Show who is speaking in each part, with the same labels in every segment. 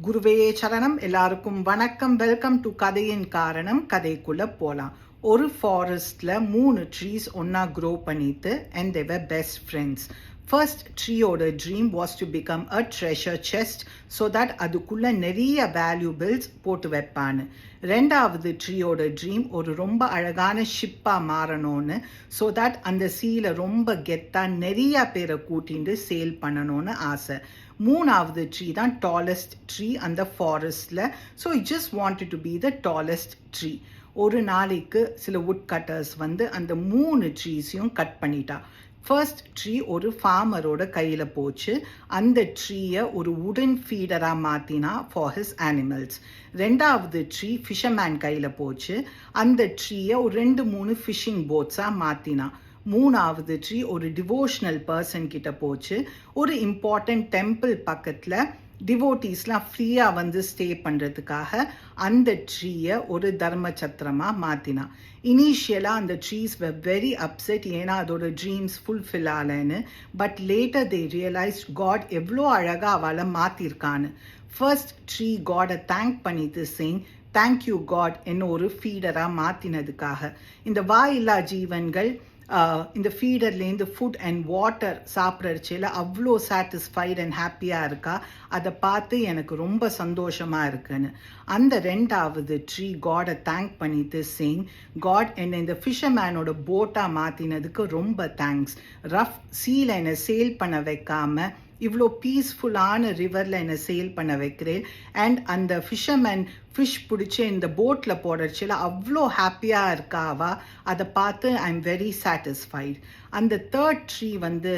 Speaker 1: குருவே சரணம். எல்லாருக்கும் வணக்கம். வெல்கம் டு கதையின் காரணம். கதைக்குள்ள போலாம். ஒரு ஃபாரஸ்ட்ல 3 ட்ரீஸ் ஒன்னா க்ரோ பண்ணிட்டு and they were best friends. First ட்ரீயோட dream was to become a treasure chest so that அதுக்குள்ள நிறைய வேல்யூபிள்ஸ் போட்டு வைப்பான்னு. ரெண்டாவது ட்ரீயோட ட்ரீம் ஒரு ரொம்ப அழகான ஷிப்பாக மாறணும்னு, ஸோ தட் அந்த சீல ரொம்ப கெத்தாக நிறைய பேரை கூட்டிட்டு சேல் பண்ணணும்னு ஆசை. மூணாவது ட்ரீ தான் டாலஸ்ட் ட்ரீ அந்த ஃபாரஸ்டில். So it just wanted to be the tallest tree. ஒரு நாளைக்கு சில வுட் கட்டர்ஸ் வந்து அந்த 3 ட்ரீஸையும் கட் பண்ணிட்டா. ஃபர்ஸ்ட் ட்ரீ ஒரு ஃபார்மரோட கையில் போச்சு. அந்த ட்ரீயை ஒரு வுடன் ஃபீடராக மாற்றினா ஃபார் ஹிஸ் அனிமல்ஸ். ரெண்டாவது ட்ரீ ஃபிஷர்மேன் கையில் போச்சு. அந்த ட்ரீயை ஒரு 2-3 ஃபிஷிங் போட்ஸாக மாற்றினா. மூணாவது ட்ரீ ஒரு டிவோஷனல் பர்சன் கிட்ட போச்சு. ஒரு இம்பார்ட்டன்ட் டெம்பிள் பக்கத்தில் டிவோட்டீஸ்லாம் ஃப்ரீயாக வந்து ஸ்டே பண்ணுறதுக்காக அந்த ட்ரீயை ஒரு தர்ம சத்திரமாக மாற்றினா. இனிஷியலாக அந்த ட்ரீஸ் were வெரி அப்செட், ஏன்னா அதோட ட்ரீம்ஸ் ஃபுல்ஃபில் ஆகலைன்னு. But later they realised God எவ்வளோ அழகாக அவளை மாற்றிருக்கான்னு. ஃபர்ஸ்ட் ட்ரீ காடை தேங்க் பண்ணிட்டு சிங் தேங்க்யூ காட் என்ன ஒரு ஃபீடராக மாற்றினதுக்காக. இந்த வாயில்லா ஜீவன்கள் இந்த ஃபீடர்லேருந்து ஃபுட் அண்ட் வாட்டர் சாப்பிட்றச்சில் அவ்வளோ சாட்டிஸ்ஃபைட் அண்ட் ஹாப்பியாக இருக்கா. அதை பார்த்து எனக்கு ரொம்ப சந்தோஷமாக இருக்குன்னு. அந்த ரெண்டாவது ட்ரீ காடை தேங்க் பண்ணிட்டு சிங் காட் என்னை இந்த ஃபிஷர்மேனோட போட்டாக மாற்றினதுக்கு ரொம்ப தேங்க்ஸ். ரஃப் சீல என்னை சேல் பண்ண வைக்காமல் இவ்வளோ பீஸ்ஃபுல்லான ரிவரில் என்னை சேல் பண்ண வைக்கிறேன். அண்ட் அந்த ஃபிஷர்மேன் ஃபிஷ் பிடிச்சி இந்த போட்டில் போடுறச்சில் அவ்வளோ ஹாப்பியாக இருக்காவா. அதை பார்த்து ஐ எம் வெரி சாட்டிஸ்ஃபைட். அந்த தேர்ட் ட்ரீ வந்து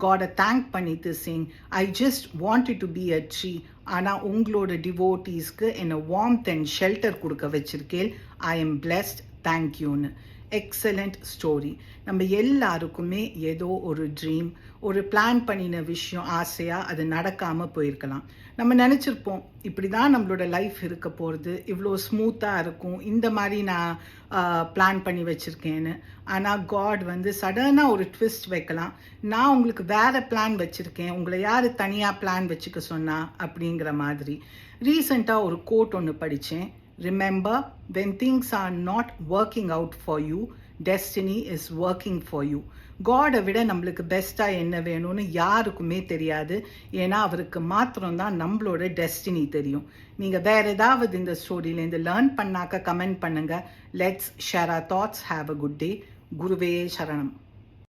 Speaker 1: காடை தேங்க் பண்ணிட்டு sing I just wanted to be a tree, ஆனால் உங்களோட டிவோட்டீஸ்க்கு என்னை வார்ம்த் அண்ட் ஷெல்டர் கொடுக்க வச்சிருக்கேன். ஐ எம் பிளெஸ்ட், தேங்க்யூன்னு. Excellent story. நம்ம எல்லாருக்குமே ஏதோ ஒரு ட்ரீம், ஒரு பிளான் பண்ணின விஷயம் ஆசையாக அது நடக்காமல் போயிருக்கலாம். நம்ம நினச்சிருப்போம் இப்படி தான் நம்மளோட லைஃப் இருக்க போகிறது, இவ்வளோ ஸ்மூத்தாக இருக்கும், இந்த மாதிரி நான் பிளான் பண்ணி வச்சுருக்கேன்னு. ஆனால் காட் வந்து சடனாக ஒரு ட்விஸ்ட் வைக்கலாம். நான் உங்களுக்கு வேறு பிளான் வச்சுருக்கேன், உங்களை யார் தனியாக பிளான் வச்சுக்க சொன்னா அப்படிங்கிற மாதிரி. ரீசெண்டாக ஒரு கோட் ஒன்று படித்தேன். Remember, when things are not working out for you, destiny is working for you. காடை விட நம்மளுக்கு பெஸ்ட்டாக என்ன வேணும்னு யாருக்குமே தெரியாது, ஏன்னா அவருக்கு மாத்திரம்தான் நம்மளோட டெஸ்டினி தெரியும். நீங்கள் வேறு ஏதாவது இந்த ஸ்டோரியிலேருந்து லேர்ன் பண்ணாக்க கமெண்ட் பண்ணுங்கள். Let's share our thoughts. Have a good day. குருவே சரணம்.